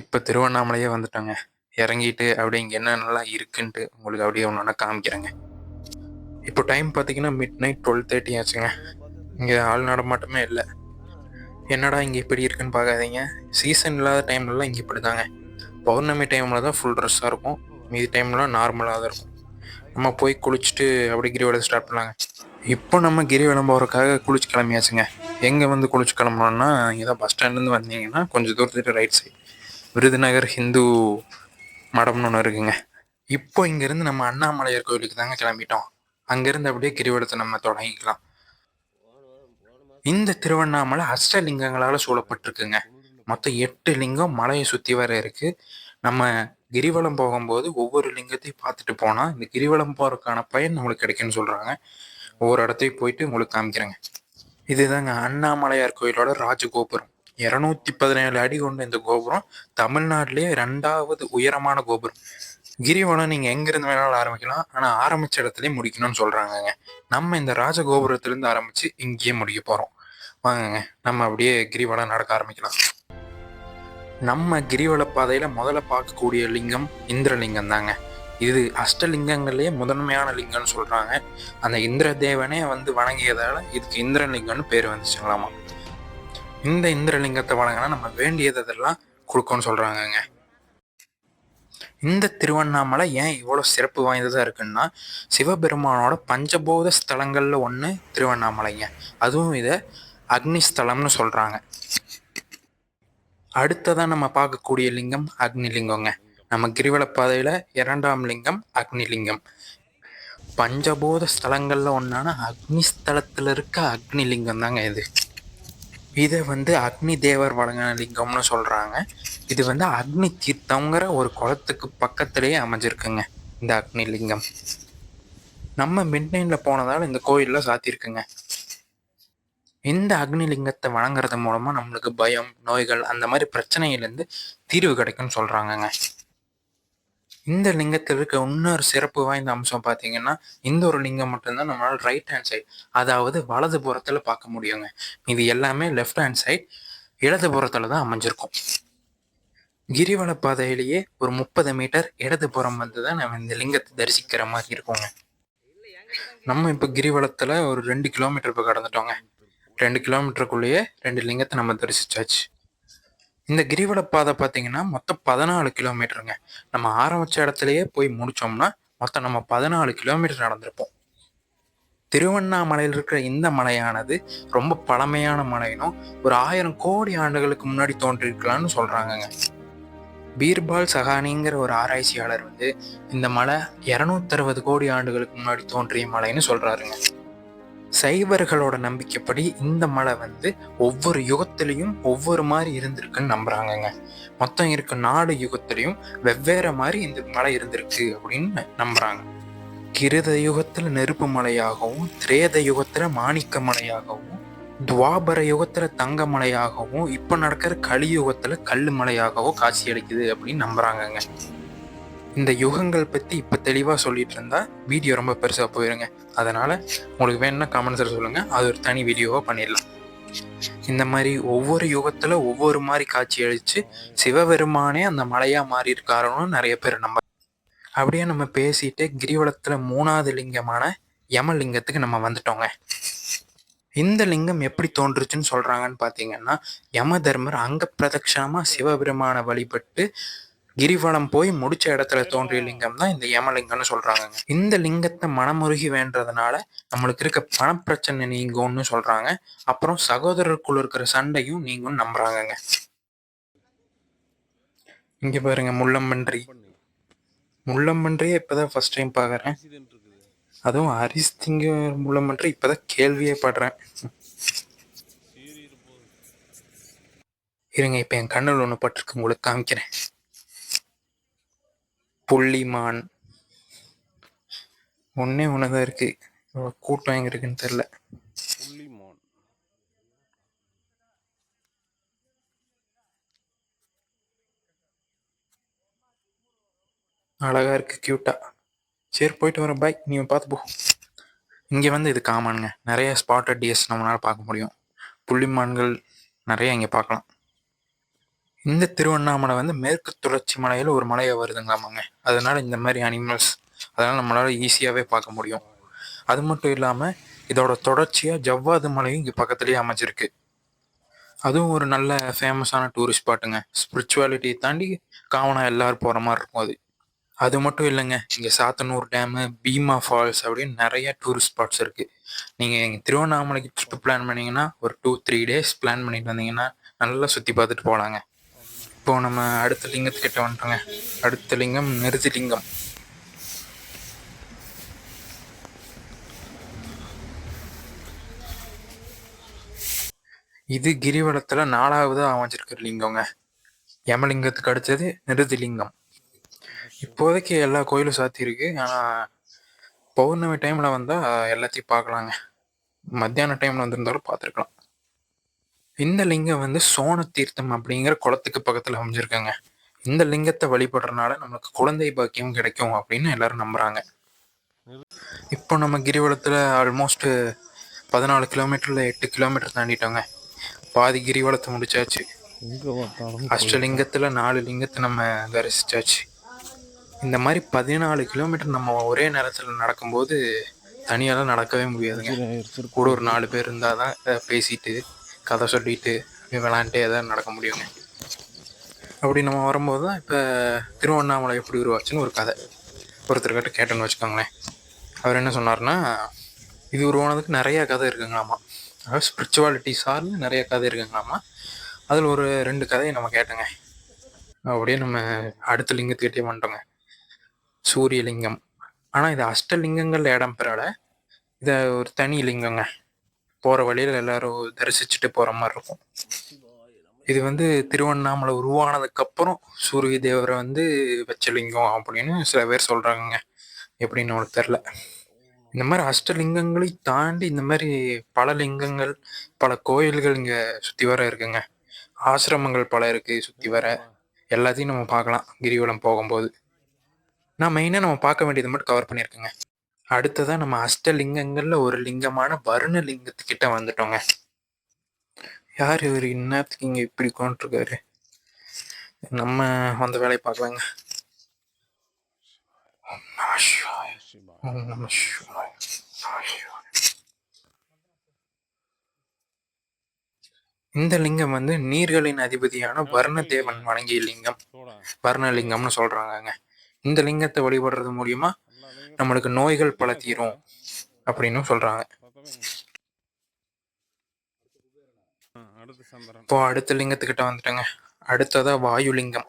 இப்போ திருவண்ணாமலையே வந்துட்டோங்க. இறங்கிட்டு அப்படியே இங்கே என்னென்னலாம் இருக்குன்ட்டு உங்களுக்கு அப்படியே ஒன்று ஒன்றா காமிக்கிறேங்க. இப்போ டைம் பார்த்தீங்கன்னா மிட் நைட் 12:30 ஆச்சுங்க. இங்கே ஆள் நடமாட்டமே இல்லை. என்னடா இங்கே இப்படி இருக்குன்னு பார்க்காதீங்க. சீசன் இல்லாத டைம்லலாம் இங்கே இப்படி தாங்க. பௌர்ணமி டைமில் தான் ஃபுல் ட்ரெஸ்ஸாக இருக்கும். மீதி டைம்லாம் நார்மலாக தான் இருக்கும். நம்ம போய் குளிச்சுட்டு அப்படி கிரிவலம் ஸ்டார்ட் பண்ணலாங்க. இப்போ நம்ம கிரிவலம் போகிறதுக்காக குளிச்சு கிளம்பியாச்சுங்க. எங்கே வந்து குளிச்சு கிளம்புனோம்னா, இங்கே தான் பஸ் ஸ்டாண்ட்லேருந்து வந்தீங்கன்னா கொஞ்சம் தூரத்துக்கு ரைட் சைடு விருதுநகர் ஹிந்து மடம்னு ஒன்று இருக்குங்க. இப்போ இங்கேருந்து நம்ம அண்ணாமலையார் கோயிலுக்கு தாங்க கிளம்பிட்டோம். அங்கேருந்து அப்படியே கிரிவலத்தை நம்ம தொடங்கிக்கலாம். இந்த திருவண்ணாமலை அஷ்டலிங்கங்களால் சூழப்பட்டிருக்குங்க. மொத்தம் 8 லிங்கம் மலையை சுற்றி வர இருக்கு. நம்ம கிரிவலம் போகும்போது ஒவ்வொரு லிங்கத்தையும் பார்த்துட்டு போனால் இந்த கிரிவலம் போகிறதுக்கான பயன் நம்மளுக்கு கிடைக்குன்னு சொல்கிறாங்க. ஒவ்வொரு இடத்தையும் போயிட்டு உங்களுக்கு காமிக்கிறேங்க. இதுதாங்க அண்ணாமலையார் கோயிலோட ராஜகோபுரம். 217 அடி கொண்ட இந்த கோபுரம் தமிழ்நாட்டிலேயே 2வது உயரமான கோபுரம். கிரிவலம் நீங்கள் எங்கேருந்து வேணாலும் ஆரம்பிக்கலாம், ஆனால் ஆரம்பித்த இடத்துலேயே முடிக்கணும்னு சொல்கிறாங்கங்க. நம்ம இந்த ராஜகோபுரத்துலேருந்து ஆரம்பித்து இங்கேயே முடிக்க போகிறோம். வாங்கங்க நம்ம அப்படியே கிரிவலம் நடக்க ஆரம்பிக்கலாம். நம்ம கிரிவல பாதையில் முதல்ல பார்க்கக்கூடிய லிங்கம் இந்திரலிங்கம் தாங்க. இது அஷ்டலிங்கங்கள்லேயே முதன்மையான லிங்கம்னு சொல்கிறாங்க. அந்த இந்திர தேவனே வந்து வணங்கியதால் இதுக்கு இந்திரலிங்கம்னு பேர் வந்துச்சுங்களாமா. இந்த இந்திரலிங்கத்தை வணங்கினா நம்ம வேண்டியதெல்லாம் கொடுக்கணும்னு சொல்கிறாங்கங்க. இந்த திருவண்ணாமலை ஏன் இவ்வளோ சிறப்பு வாய்ந்ததாக இருக்குன்னா, சிவபெருமானோட பஞ்சபூத ஸ்தலங்களில் ஒன்று திருவண்ணாமலைங்க. அதுவும் இதை அக்னிஸ்தலம்னு சொல்கிறாங்க. அடுத்ததான் நம்ம பார்க்கக்கூடிய லிங்கம் அக்னிலிங்கங்க. நம்ம கிரிவல பாதையில் 2ஆம் லிங்கம் அக்னிலிங்கம். பஞ்சபூத ஸ்தலங்களில் ஒன்றான அக்னிஸ்தலத்தில் இருக்க அக்னிலிங்கம் தாங்க இது. இதை வந்து அக்னி தேவர் வழங்கின லிங்கம்னு சொல்கிறாங்க. இது வந்து அக்னி தீர்த்தங்கிற ஒரு குளத்துக்கு பக்கத்துலேயே அமைஞ்சிருக்குங்க இந்த அக்னி லிங்கம். நம்ம மிட்நைட்டில் போனதால் இந்த கோயிலில் சாத்தியிருக்குங்க. இந்த அக்னி லிங்கத்தை வணங்குறது மூலமாக நம்மளுக்கு பயம், நோய்கள் அந்த மாதிரி பிரச்சனையிலேருந்து தீர்வு கிடைக்கும்னு சொல்கிறாங்கங்க. இந்த லிங்கத்தில் இருக்க இன்னொரு சிறப்பு வாய்ந்த அம்சம் பார்த்தீங்கன்னா, இந்த ஒரு லிங்கம் மட்டும்தான் நம்மளால் ரைட் ஹேண்ட் சைடு, அதாவது வலது புறத்தில் பார்க்க முடியுங்க. இது எல்லாமே லெஃப்ட் ஹேண்ட் சைடு, இடது புறத்தில் தான் அமைஞ்சிருக்கும். கிரிவல பாதையிலேயே ஒரு 30 மீட்டர் இடது புறம் வந்து தான் நம்ம இந்த லிங்கத்தை தரிசிக்கிற மாதிரி இருக்குங்க. நம்ம இப்போ கிரிவலத்தில் ஒரு 2 கிலோமீட்டர் இப்போ கடந்துட்டோங்க. 2 கிலோமீட்டருக்குள்ளேயே 2 லிங்கத்தை நம்ம தரிசிச்சாச்சு. இந்த கிரிவல பாதை பார்த்தீங்கன்னா மொத்தம் 14 கிலோமீட்டருங்க. நம்ம ஆரம்பித்த இடத்துலையே போய் முடித்தோம்னா மொத்தம் நம்ம 14 கிலோமீட்டர் நடந்திருப்போம். திருவண்ணாமலையில் இருக்கிற இந்த மலையானது ரொம்ப பழமையான மலைனும், ஒரு 1000 கோடி ஆண்டுகளுக்கு முன்னாடி தோன்றிருக்கலாம்னு சொல்கிறாங்கங்க. பீர்பால் சஹானிங்கிற ஒரு ஆராய்ச்சியாளர் வந்து இந்த மலை 260 கோடி ஆண்டுகளுக்கு முன்னாடி தோன்றிய மலைன்னு சொல்கிறாருங்க. சைவர்களோட நம்பிக்கைப்படி இந்த மலை வந்து ஒவ்வொரு யுகத்திலையும் ஒவ்வொரு மாதிரி இருந்திருக்குன்னு நம்புறாங்கங்க. மொத்தம் இருக்க 4 யுகத்திலையும் வெவ்வேறு மாதிரி இந்த மலை இருந்திருக்கு அப்படின்னு நம்புறாங்க. கிருத யுகத்துல நெருப்பு மலையாகவும், திரேத யுகத்துல மாணிக்க மலையாகவும், துவாபர யுகத்துல தங்க மலையாகவும், இப்ப நடக்கிற கலியுகத்துல கல்லு மலையாகவும் காட்சி அளிக்குது அப்படின்னு நம்புறாங்கங்க. இந்த யுகங்கள் பற்றி இப்போ தெளிவாக சொல்லிட்டு இருந்தால் வீடியோ ரொம்ப பெருசாக போயிருங்க. அதனால் உங்களுக்கு வேணும்னா கமெண்ட்ஸில் சொல்லுங்கள், அது ஒரு தனி வீடியோவாக பண்ணிடலாம். இந்த மாதிரி ஒவ்வொரு யுகத்தில் ஒவ்வொரு மாதிரி காட்சி அளித்து சிவபெருமானே அந்த மலையாக மாறி இருக்காருன்னு நிறைய பேர் நம்ப. அப்படியே நம்ம பேசிட்டு கிரிவலத்தில் 3வது லிங்கமான யமலிங்கத்துக்கு நம்ம வந்துட்டோங்க. இந்த லிங்கம் எப்படி தோன்றுச்சுன்னு சொல்கிறாங்கன்னு பார்த்தீங்கன்னா, யம தர்மர் அங்க பிரதட்சணமாக சிவபெருமானை வழிபட்டு கிரிவலம் போய் முடிச்ச இடத்துல தோன்றிய லிங்கம் தான் இந்த யமலிங்கம்னு சொல்றாங்க. இந்த லிங்கத்தை மனமுருகி வேண்டதுனால நம்மளுக்கு இருக்க பணப்பிரச்சனை நீங்கும்னு சொல்றாங்க. அப்புறம் சகோதரருக்குள்ள இருக்கிற சண்டையும் நீங்கும்னு நம்புறாங்கங்க. இங்க பாருங்க முள்ளம்பன்றியே இப்பதான் ஃபர்ஸ்ட் டைம் பாக்குறேன். அதுவும் அரிஸ்திங்க முள்ளம்பன்றி இப்பதான் கேள்வியே படுறேன். இருங்க, இப்ப என் கண்ணில் ஒண்ணு பட்டிருக்கு, உங்களுக்கு காமிக்கிறேன். புள்ளிமான் ஒன்னே ஒண்ணுதான் இருக்கு. கூட்டம் எங்க இருக்குன்னு தெரியல. அழகா இருக்கு, கியூட்டா. சரி, போயிட்டு வரேன், பாய். நீ பார்த்து போ. இங்கே வந்து இது காமனுங்க. நிறைய ஸ்பாட்டட் டிஎஸ் நம்மளால் பார்க்க முடியும். புள்ளிமான்கள் நிறைய இங்கே பார்க்கலாம். இந்த திருவண்ணாமலை வந்து மேற்கு தொடர்ச்சி மலையில் ஒரு மலையை வருதுங்களாமாங்க. அதனால இந்த மாதிரி அனிமல்ஸ் அதனால் நம்மளால் ஈஸியாகவே பார்க்க முடியும். அது மட்டும் இல்லாமல் இதோட தொடர்ச்சியாக ஜவ்வாது மலையும் இங்கே பக்கத்துலேயே அமைஞ்சிருக்கு. அதுவும் ஒரு நல்ல ஃபேமஸான டூரிஸ்ட் ஸ்பாட்டுங்க. ஸ்பிரிச்சுவாலிட்டியை தாண்டி காமனாக எல்லோரும் போகிற மாதிரி இருக்கும் அது. அது மட்டும் இல்லைங்க, இங்கே சாத்தனூர் டேமு, பீமா ஃபால்ஸ் அப்படின்னு நிறைய டூரிஸ்ட் ஸ்பாட்ஸ் இருக்குது. நீங்கள் எங்கள் திருவண்ணாமலைக்கு ட்ரிப்பு பிளான் பண்ணிங்கன்னா ஒரு 2-3 டேஸ் பிளான் பண்ணிட்டு வந்தீங்கன்னா நல்லா சுற்றி பார்த்துட்டு போகலாங்க. இப்போ நம்ம அடுத்த லிங்கத்துக்கிட்ட வந்துட்டோங்க. அடுத்த லிங்கம் நிருதிலிங்கம். இது கிரிவலத்தில் 4வது அமைஞ்சிருக்கிற லிங்கங்க. யமலிங்கத்துக்கு அடுத்தது நிருதிலிங்கம். இப்போதைக்கு எல்லா கோயிலும் சாத்தியிருக்கு. ஆனால் பௌர்ணமி டைமில் வந்தால் எல்லாத்தையும் பார்க்கலாங்க. மத்தியான டைமில் வந்திருந்தாலும் பார்த்துருக்கலாம். இந்த லிங்கம் வந்து சோன தீர்த்தம் அப்படிங்கிற குளத்துக்கு பக்கத்தில் அமைஞ்சிருக்காங்க. இந்த லிங்கத்தை வழிபடுறதுனால நமக்கு குழந்தை பாக்கியம் கிடைக்கும் அப்படின்னு எல்லாரும் நம்புறாங்க. இப்போ நம்ம கிரிவலத்தில் ஆல்மோஸ்ட் 14 கிலோமீட்டரில் 8 கிலோமீட்டர் தாண்டிட்டோங்க. பாதி கிரிவலத்தை முடிச்சாச்சு. அஷ்டலிங்கத்தில் 4 லிங்கத்தை நம்ம தரிசிச்சாச்சு. இந்த மாதிரி 14 கிலோமீட்டர் நம்ம ஒரே நேரத்தில் நடக்கும்போது தனியாலாம் நடக்கவே முடியாதுங்க. கூட ஒரு 4 பேர் இருந்தால் தான் பேசிட்டு கதை சொல்லிட்டு விளாண்டுட்டே எதாவது நடக்க முடியுங்க. அப்படி நம்ம வரும்போது தான் இப்போ திருவண்ணாமலை எப்படி உருவாச்சுன்னு ஒரு கதை ஒருத்தர்கிட்ட கேட்டோன்னு வச்சுக்கோங்களேன். அவர் என்ன சொன்னார்னா, இது உருவானதுக்கு நிறைய கதை இருக்குங்களாமா. அதாவது ஸ்பிரிச்சுவாலிட்டி சார்ந்து நிறைய கதை இருக்குங்களாமா. அதில் ஒரு 2 கதையை நம்ம கேட்டோங்க. அப்படியே நம்ம அடுத்த லிங்கத்துக்கிட்டே வந்துட்டோங்க. சூரியலிங்கம். ஆனால் இது அஷ்டலிங்கங்களில் இடம் பெறலை. இதை ஒரு தனி லிங்கங்க. போகிற வழியில் எல்லாரும் தரிசிச்சுட்டு போகிற மாதிரி இருக்கும். இது வந்து திருவண்ணாமலை உருவானதுக்கப்புறம் சூரிய தேவரை வந்து வச்ச லிங்கம் அப்படின்னு சில பேர் சொல்கிறாங்க. எப்படின்னு அவனுக்கு தெரில. இந்த மாதிரி அஷ்டலிங்கங்களை தாண்டி இந்த மாதிரி பல லிங்கங்கள், பல கோயில்கள் இங்கே சுற்றி வர இருக்குங்க. ஆசிரமங்கள் பல இருக்குது சுற்றி வர. எல்லாத்தையும் நம்ம பார்க்கலாம் கிரிவலம் போகும்போது. நான் மெயினாக நம்ம பார்க்க வேண்டியது மட்டும் கவர் பண்ணியிருக்கேங்க. அடுத்ததாக நம்ம அஷ்டலிங்கங்களில் ஒரு லிங்கமான வருண லிங்கத்துக்கிட்ட வந்துட்டோங்க. யார் இவர் இன்னத்துக்கு இங்கே இப்படி உட்காந்துருக்காரு? நம்ம அந்த வேலையை பார்க்கலாங்க. இந்த லிங்கம் வந்து நீர்களின் அதிபதியான வர்ணதேவன் வணங்கிய லிங்கம். வர்ணலிங்கம்னு சொல்றாங்க. இந்த லிங்கத்தை வழிபடுறது மூலியமா நம்மளுக்கு நோய்கள் பல தீரும் அப்படின்னு சொல்றாங்க. இப்போ அடுத்த லிங்கத்துக்கிட்ட வந்துட்டேங்க. அடுத்ததா வாயுலிங்கம்.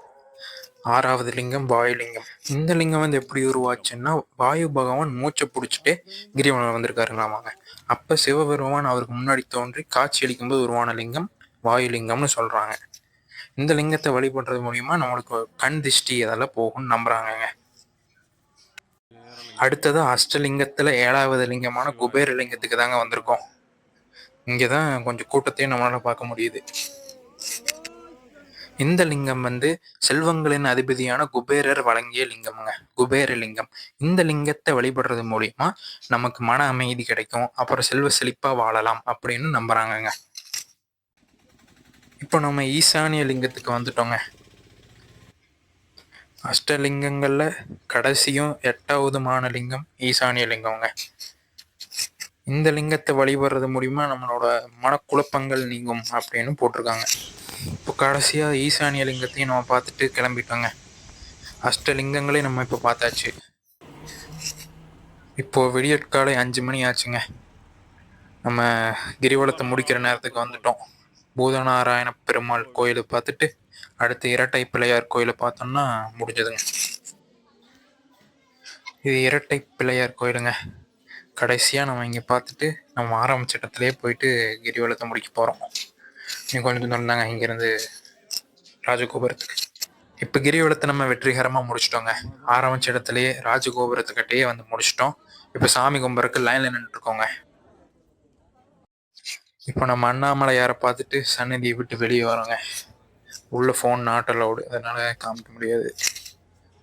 6வது லிங்கம் வாயுலிங்கம். இந்த லிங்கம் வந்து எப்படி உருவாச்சுன்னா, வாயு பகவான் மூச்சை பிடிச்சிட்டே கிரிவலம் வந்திருக்காருங்களாமாங்க. அப்போ சிவபெருமான் அவருக்கு முன்னாடி தோன்றி காட்சி அளிக்கும்போது உருவான லிங்கம் வாயுலிங்கம்னு சொல்றாங்க. இந்த லிங்கத்தை வழிபடுறது மூலியமா நம்மளுக்கு கண் திஷ்டி அதெல்லாம் போகும்னு நம்புறாங்கங்க. அடுத்தது அஷ்டலிங்கத்துல 7வது லிங்கமான குபேர லிங்கத்துக்கு தாங்க வந்திருக்கோம். இங்கதான் கொஞ்சம் கூட்டத்தையும் நம்மளால பார்க்க முடியுது. இந்த லிங்கம் வந்து செல்வங்களின் அதிபதியான குபேரர் வழங்கிய லிங்கம்ங்க. குபேர லிங்கம். இந்த லிங்கத்தை வழிபடுறது மூலியமா நமக்கு மன அமைதி கிடைக்கும், அப்புறம் செல்வ செழிப்பா வாழலாம் அப்படின்னு நம்புறாங்கங்க. இப்போ நம்ம ஈசானிய லிங்கத்துக்கு வந்துட்டோங்க. அஷ்டலிங்கங்கள்ல கடைசியும் 8வதுமான லிங்கம் ஈசானிய லிங்கம்ங்க. இந்த லிங்கத்தை வழிபடுறது மூலியமா நம்மளோட மனக்குழப்பங்கள் நீங்கும் அப்படின்னு போட்டிருக்காங்க. இப்போ கடைசியாக ஈசானிய லிங்கத்தையும் நம்ம பார்த்துட்டு கிளம்பிட்டோங்க. அஷ்டலிங்கங்களையும் நம்ம இப்போ பார்த்தாச்சு. இப்போது விடியற்காலை 5 மணி ஆச்சுங்க. நம்ம கிரிவலத்தை முடிக்கிற நேரத்துக்கு வந்துட்டோம். பூதநாராயண பெருமாள் கோயிலை பார்த்துட்டு அடுத்து இரட்டை பிள்ளையார் கோயிலை பார்த்தோம்னா முடிஞ்சதுங்க. இது இரட்டை பிள்ளையார் கோயிலுங்க. கடைசியாக நம்ம இங்கே பார்த்துட்டு நம்ம ஆரம்பிச்ச இடத்துலேயே போயிட்டு கிரிவலத்தை முடிக்க போகிறோம். இன்னும் கொஞ்சம் தூரம் தாங்க இங்கேருந்து ராஜகோபுரத்துக்கு. இப்போ கிரிவலத்தை நம்ம வெற்றிகரமாக முடிச்சிட்டோங்க. ஆரம்பிச்ச இடத்துலையே ராஜகோபுரத்துக்கிட்டேயே வந்து முடிச்சிட்டோம். இப்போ சாமி கும்புறக்கு லைனில் நின்றுருக்கோங்க. இப்போ நம்ம அண்ணாமலையாரை பார்த்துட்டு சன்னதியை விட்டு வெளியே வரோங்க. உள்ள ஃபோன் நாட் அலவுடு, அதனால் காமிக்க முடியாது.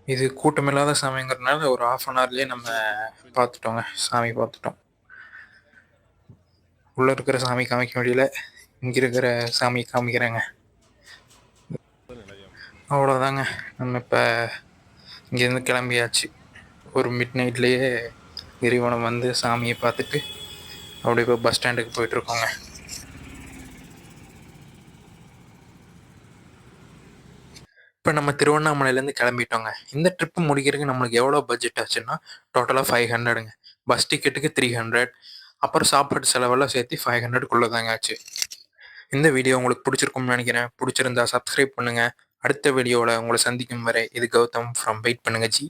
இது கூட்டமில்லாத சாமிங்கிறதுனால ஒரு 1/2 hourலேயே நம்ம பார்த்துட்டோங்க. சாமி பார்த்துட்டோம். உள்ளே இருக்கிற சாமி காமிக்க முடியல, இங்கே இருக்கிற சாமி காமிக்கிறேங்க. அவ்வளோதாங்க. நம்ம இப்போ இங்கேருந்து கிளம்பியாச்சு. ஒரு மிட் நைட்லேயே கிரிவலம் வந்து சாமியை பார்த்துட்டு அப்படியே இப்போ பஸ் ஸ்டாண்டுக்கு போயிட்டுருக்கோங்க. இப்போ நம்ம திருவண்ணாமலையிலேருந்து கிளம்பிட்டோங்க. இந்த ட்ரிப்பு முடிக்கிறதுக்கு நம்மளுக்கு எவ்வளோ பட்ஜெட் ஆச்சுன்னா டோட்டலாக 500ங்க. பஸ் டிக்கெட்டுக்கு 300, அப்புறம் சாப்பாடு செலவெல்லாம் சேர்த்து 500க்குள்ளே தாங்க ஆச்சு. இந்த வீடியோ உங்களுக்கு பிடிச்சிருக்கும்னு நினைக்கிறேன். பிடிச்சிருந்தா சப்ஸ்கிரைப் பண்ணுங்கள். அடுத்த வீடியோவில் உங்களை சந்திக்கும் வரை இது கௌதம் ஃப்ரம் வெயிட் பண்ணுங்க ஜி.